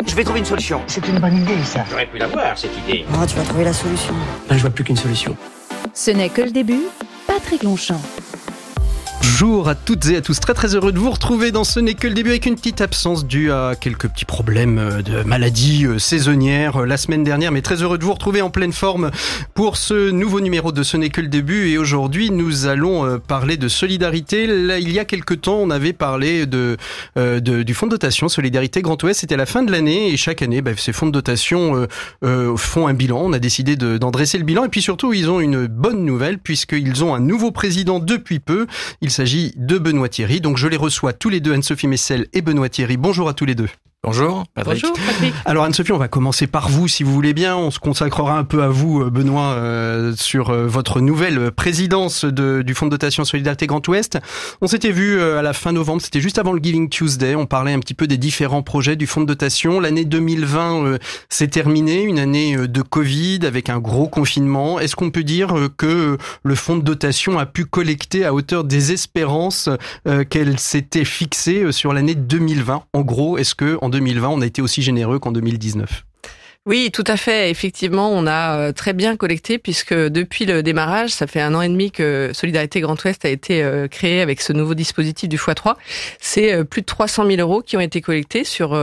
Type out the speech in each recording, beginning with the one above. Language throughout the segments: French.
Je vais trouver une solution. C'est une bonne idée, ça. J'aurais pu l'avoir, cette idée. Oh, tu vas trouver la solution. Là, je vois plus qu'une solution. Ce n'est que le début. Patrick Longchamp. Bonjour à toutes et à tous, très heureux de vous retrouver dans Ce n'est que le début avec une petite absence due à quelques petits problèmes de maladie saisonnière la semaine dernière, mais très heureux de vous retrouver en pleine forme pour ce nouveau numéro de Ce n'est que le début. Et aujourd'hui nous allons parler de solidarité. Là, il y a quelques temps on avait parlé du fonds de dotation Solidarité Grand Ouest. C'était à la fin de l'année et chaque année ces fonds de dotation font un bilan. On a décidé d'en dresser le bilan et puis surtout ils ont une bonne nouvelle puisqu'ils ont un nouveau président depuis peu. Il s'agit de Benoît Thierry, donc je les reçois tous les deux, Anne-Sophie Messel et Benoît Thierry. Bonjour à tous les deux. Bonjour, Patrick. Bonjour, Patrick. Alors Anne-Sophie, on va commencer par vous, si vous voulez bien. On se consacrera un peu à vous, Benoît, sur votre nouvelle présidence du Fonds de dotation Solidarité Grand Ouest. On s'était vu à la fin novembre, c'était juste avant le Giving Tuesday. On parlait un petit peu des différents projets du Fonds de dotation. L'année 2020 s'est terminée, une année de Covid avec un gros confinement. Est-ce qu'on peut dire que le Fonds de dotation a pu collecter à hauteur des espérances qu'elle s'était fixée sur l'année 2020 ? En gros, est-ce que en 2020, on a été aussi généreux qu'en 2019 ? Oui, tout à fait. Effectivement, on a très bien collecté puisque depuis le démarrage, ça fait 1 an et demi que Solidarité Grand Ouest a été créé avec ce nouveau dispositif du x3. C'est plus de 300 000 euros qui ont été collectés sur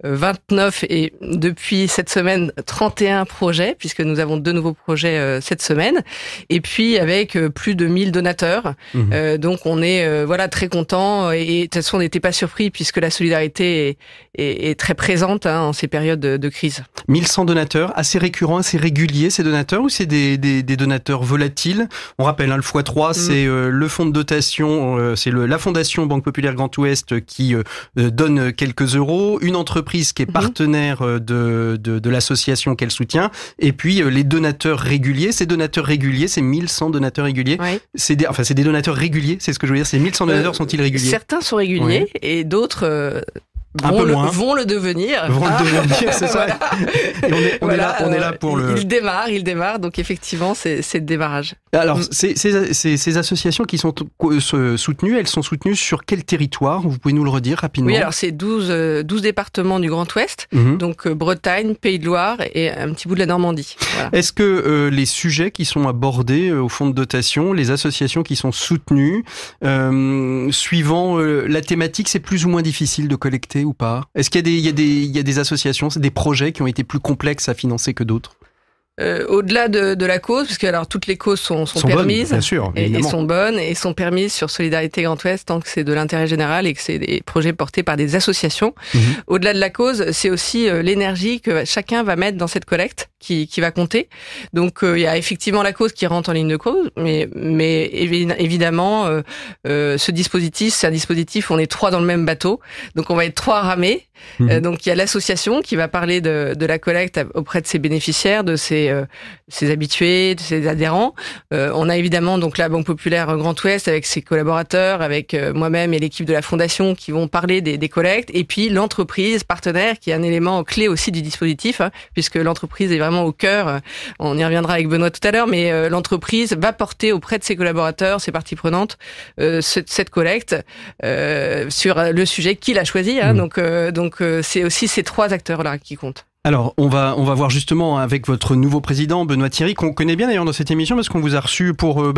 29 et depuis cette semaine 31 projets puisque nous avons 2 nouveaux projets cette semaine et puis avec plus de 1000 donateurs. Donc on est très content et de toute façon on n'était pas surpris puisque la solidarité est très présente en ces périodes de crise. 1100 donateurs, assez récurrents, assez réguliers ces donateurs ou c'est des donateurs volatiles ? On rappelle le x3 c'est le fonds de dotation, c'est la Fondation Banque Populaire Grand Ouest qui donne quelques euros, une entreprise qui est partenaire de l'association qu'elle soutient, et puis les donateurs réguliers. Ces donateurs réguliers, c'est 1100 donateurs réguliers. Ouais. C'est des donateurs réguliers, c'est ce que je veux dire. Ces 1100 donateurs sont-ils réguliers ? Certains sont réguliers et d'autres vont le devenir. Vont le devenir, c'est ça. On est là pour le... Il démarre, donc effectivement, c'est le démarrage. Alors, ces associations qui sont soutenues, elles sont soutenues sur quel territoire ? Vous pouvez nous le redire rapidement ? Oui, alors c'est 12 départements du Grand Ouest, donc Bretagne, Pays de Loire et un petit bout de la Normandie. Voilà. Est-ce que les sujets qui sont abordés au fonds de dotation, les associations qui sont soutenues, suivant la thématique, c'est plus ou moins difficile de collecter ou pas ? Est-ce qu'il y a des associations, des projets qui ont été plus complexes à financer que d'autres ? Au-delà de la cause, parce que alors toutes les causes sont permises, bonnes, bien sûr, et sont bonnes et sont permises sur Solidarité Grand Ouest tant que c'est de l'intérêt général et que c'est des projets portés par des associations. Au-delà de la cause, c'est aussi l'énergie que chacun va mettre dans cette collecte qui va compter. Donc il y a effectivement la cause qui rentre en ligne de cause, mais évidemment ce dispositif, c'est un dispositif où on est 3 dans le même bateau, donc on va être 3 à ramer. Donc il y a l'association qui va parler de la collecte auprès de ses bénéficiaires, de ses habitués, de ses adhérents. On a évidemment donc la Banque Populaire Grand Ouest avec ses collaborateurs, avec moi-même et l'équipe de la Fondation qui vont parler des collectes, et puis l'entreprise partenaire qui est un élément clé aussi du dispositif, puisque l'entreprise est vraiment au cœur. On y reviendra avec Benoît tout à l'heure, mais l'entreprise va porter auprès de ses collaborateurs, ses parties prenantes, cette collecte sur le sujet qu'il a choisi. Donc c'est aussi ces 3 acteurs-là qui comptent. Alors, on va voir justement avec votre nouveau président, Benoît Thierry, qu'on connaît bien d'ailleurs dans cette émission parce qu'on vous a reçu pour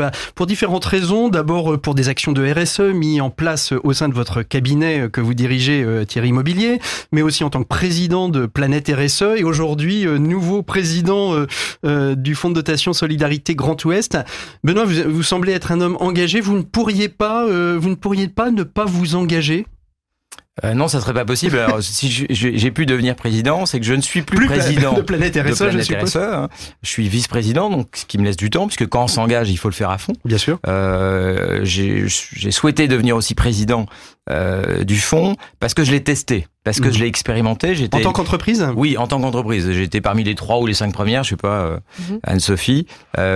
différentes raisons. D'abord, pour des actions de RSE mis en place au sein de votre cabinet que vous dirigez, Thierry Immobilier, mais aussi en tant que président de Planète RSE et aujourd'hui, nouveau président du Fonds de dotation Solidarité Grand Ouest. Benoît, vous semblez être un homme engagé. Vous ne pourriez pas ne pas vous engager ? Non, ça serait pas possible. Alors, si j'ai pu devenir président, c'est que je ne suis plus président de Planète RSE, je suppose. Je suis vice-président, donc ce qui me laisse du temps, puisque quand on s'engage, il faut le faire à fond. Bien sûr. J'ai souhaité devenir aussi président du fonds parce que je l'ai testé, parce que je l'ai expérimenté. En tant qu'entreprise ? Oui, en tant qu'entreprise. J'étais parmi les 3 ou les 5 premières, je sais pas, Anne-Sophie,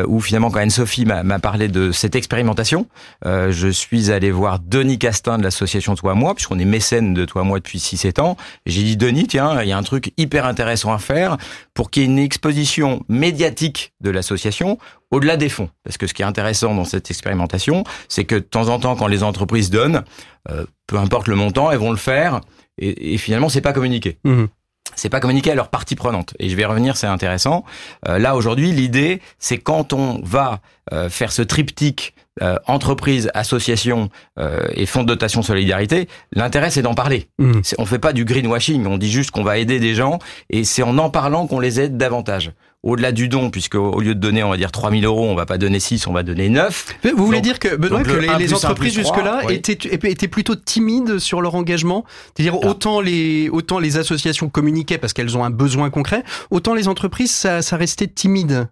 où finalement quand Anne-Sophie m'a parlé de cette expérimentation, je suis allé voir Denis Castin de l'association Toi Moi, puisqu'on est mécène de Toi Moi depuis 6-7 ans. J'ai dit, Denis, tiens, il y a un truc hyper intéressant à faire pour qu'il y ait une exposition médiatique de l'association au-delà des fonds. Parce que ce qui est intéressant dans cette expérimentation, c'est que de temps en temps, quand les entreprises donnent, peu importe le montant, elles vont le faire et finalement, c'est pas communiqué. c'est pas communiquer à leurs parties prenantes. Et je vais revenir, c'est intéressant. Là, aujourd'hui, l'idée, c'est quand on va faire ce triptyque entreprise, association et fonds de dotation solidarité, l'intérêt, c'est d'en parler. On fait pas du greenwashing, on dit juste qu'on va aider des gens, et c'est en parlant qu'on les aide davantage. Au-delà du don, puisque au lieu de donner, on va dire 3 000 €, on va pas donner 6, on va donner 9. Vous voulez dire que, Benoît, que les entreprises 1 + 3, jusque-là oui. étaient plutôt timides sur leur engagement? C'est-à-dire, autant les associations communiquaient parce qu'elles ont un besoin concret, autant les entreprises, ça restait timide.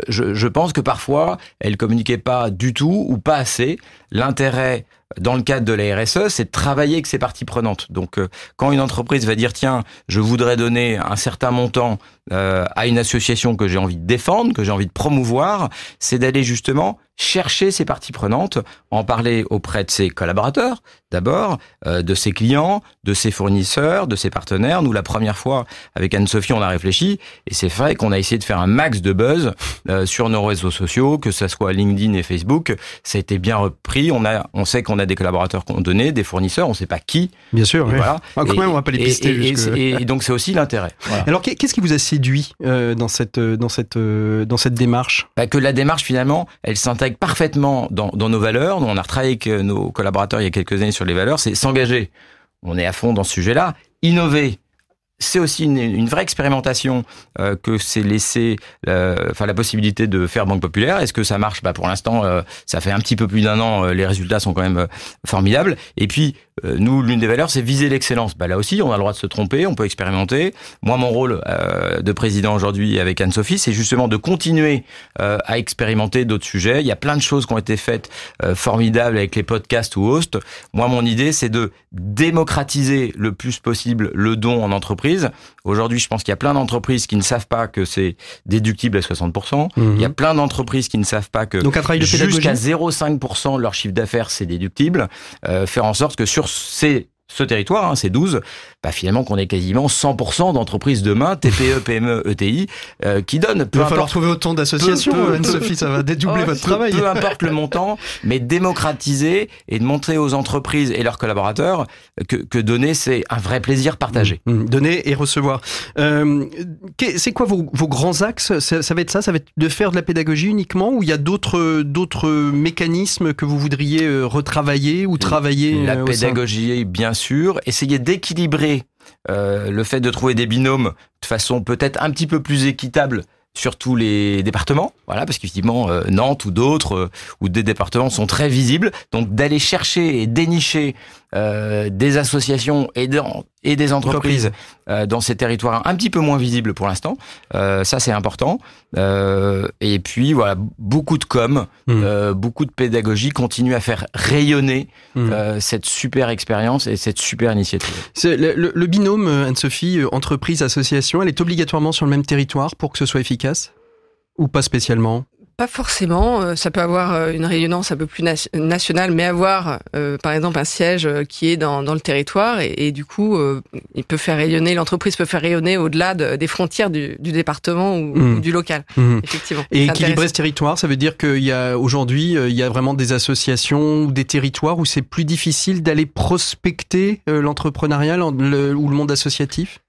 Je pense que parfois, elles communiquaient pas du tout ou pas assez. L'intérêt, dans le cadre de la RSE, c'est de travailler avec ses parties prenantes. Donc, quand une entreprise va dire, tiens, je voudrais donner un certain montant à une association que j'ai envie de défendre, que j'ai envie de promouvoir, c'est d'aller justement chercher ses parties prenantes, en parler auprès de ses collaborateurs, d'abord, de ses clients, de ses fournisseurs, de ses partenaires. Nous, la première fois, avec Anne-Sophie, on a réfléchi, et c'est vrai qu'on a essayé de faire un max de buzz sur nos réseaux sociaux, que ça soit LinkedIn et Facebook. Ça a été bien repris. On sait qu'on a des collaborateurs qu'on donné, des fournisseurs, on sait pas qui. Bien sûr, oui. Voilà. Quand même, on va pas les pister. Et donc, c'est aussi l'intérêt. Voilà. Alors, qu'est-ce qui vous a séduit dans cette démarche? Que la démarche, finalement, elle s'intègre parfaitement dans nos valeurs. Nous, on a retravaillé avec nos collaborateurs il y a quelques années sur les valeurs. C'est s'engager. On est à fond dans ce sujet-là. Innover. C'est aussi une vraie expérimentation que c'est laisser la possibilité de faire Banque Populaire. Est-ce que ça marche? Pour l'instant, ça fait un petit peu plus d'1 an. Les résultats sont quand même formidables. Et puis, nous, l'une des valeurs, c'est viser l'excellence. Là aussi, on a le droit de se tromper, on peut expérimenter. Moi, mon rôle de président aujourd'hui avec Anne-Sophie, c'est justement de continuer à expérimenter d'autres sujets. Il y a plein de choses qui ont été faites formidables avec les podcasts ou hosts. Moi, mon idée, c'est de démocratiser le plus possible le don en entreprise. Aujourd'hui, je pense qu'il y a plein d'entreprises qui ne savent pas que c'est déductible à 60%. Il y a plein d'entreprises qui ne savent pas que donc un travail de pédagogie jusqu'à 0,5% de leur chiffre d'affaires, c'est déductible. Faire en sorte que sur ce territoire, c'est 12, finalement qu'on ait quasiment 100% d'entreprises demain, TPE, PME, ETI, qui donnent. Il va falloir trouver autant d'associations, Anne-Sophie, ça va dédoubler votre travail. Peu importe le montant, mais démocratiser et de montrer aux entreprises et leurs collaborateurs que donner, c'est un vrai plaisir partagé. Donner et recevoir. C'est quoi vos grands axes? Ça va être ça va être de faire de la pédagogie uniquement, ou il y a d'autres mécanismes que vous voudriez retravailler ou travailler? La pédagogie, bien sûr. Essayer d'équilibrer le fait de trouver des binômes de façon peut-être un petit peu plus équitable sur tous les départements, voilà, parce qu'effectivement Nantes ou d'autres ou des départements sont très visibles, donc d'aller chercher et dénicher des associations et des entreprises dans ces territoires un petit peu moins visibles pour l'instant, ça c'est important. Et puis voilà, beaucoup de com, beaucoup de pédagogie, continue à faire rayonner cette super expérience et cette super initiative. Le binôme, Anne-Sophie, entreprise-association, elle est obligatoirement sur le même territoire pour que ce soit efficace? Ou pas spécialement? Pas forcément. Ça peut avoir une rayonnance un peu plus nationale, mais avoir, par exemple, un siège qui est dans le territoire et du coup, il peut faire rayonner, l'entreprise peut faire rayonner au-delà des frontières du département ou du local. Effectivement. Et équilibrer ce territoire, ça veut dire qu'il y a aujourd'hui, il y a vraiment des associations ou des territoires où c'est plus difficile d'aller prospecter l'entrepreneuriat ou le monde associatif?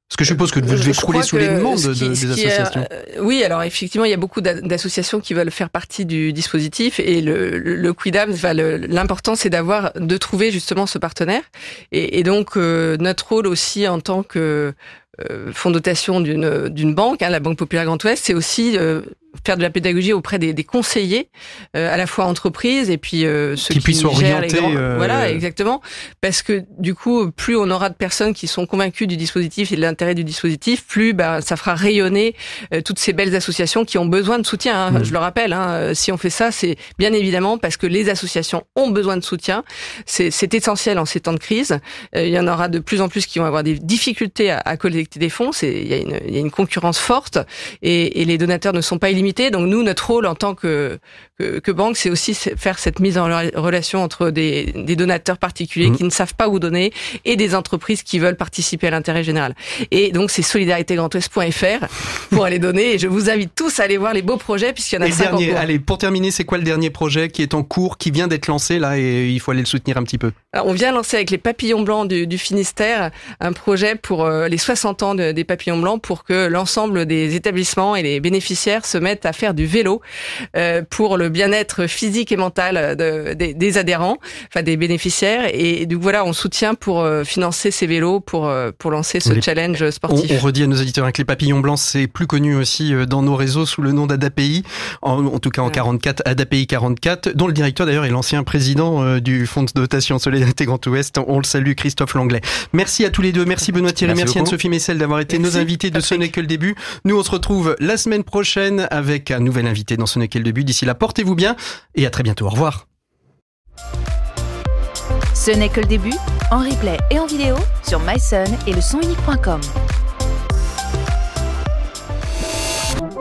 Parce que je suppose que vous devez crouler sous les demandes des associations. Oui, alors effectivement, il y a beaucoup d'associations qui veulent faire partie du dispositif et le Quidam, l'important c'est de trouver justement ce partenaire. Et donc notre rôle aussi en tant que fonds de dotation d'une banque, la Banque Populaire Grand Ouest, c'est aussi faire de la pédagogie auprès des conseillers, à la fois entreprises et puis ceux qui puissent orienter. Voilà, exactement. Parce que du coup, plus on aura de personnes qui sont convaincues du dispositif et de l'intérêt du dispositif, plus ça fera rayonner toutes ces belles associations qui ont besoin de soutien. Je le rappelle, si on fait ça, c'est bien évidemment parce que les associations ont besoin de soutien. C'est essentiel en ces temps de crise. Il y en aura de plus en plus qui vont avoir des difficultés à collecter des fonds. Il y a une concurrence forte et les donateurs ne sont pas illimités. Donc nous, notre rôle en tant que que banque, c'est aussi faire cette mise en relation entre des donateurs particuliers qui ne savent pas où donner et des entreprises qui veulent participer à l'intérêt général. Et donc, c'est solidaritégrandouest.fr pour aller donner. Et je vous invite tous à aller voir les beaux projets puisqu'il y en a 5 en cours. Allez, pour terminer, c'est quoi le dernier projet qui est en cours, qui vient d'être lancé là et il faut aller le soutenir un petit peu? Alors, on vient lancer avec les Papillons Blancs du Finistère un projet pour les 60 ans des Papillons Blancs pour que l'ensemble des établissements et les bénéficiaires se mettent à faire du vélo pour le bien-être physique et mental des adhérents, enfin des bénéficiaires. Et donc voilà, on soutient pour financer ces vélos pour lancer ce challenge sportif. On redit à nos auditeurs que les Papillons Blancs, c'est plus connu aussi dans nos réseaux sous le nom d'ADAPI, en tout cas en 44, ADAPI 44, dont le directeur d'ailleurs est l'ancien président du Fonds de dotation Solidarité Grand Ouest. On le salue, Christophe Langlais. Merci à tous les deux. Merci Benoît Thierry, merci Anne-Sophie Messel d'avoir été nos invités de Ce n'est que le début. Nous, on se retrouve la semaine prochaine avec un nouvel invité dans Ce n'est que le début. D'ici là, portez-vous bien et à très bientôt. Au revoir. Ce n'est que le début, en replay et en vidéo sur myson et le sonunique.com.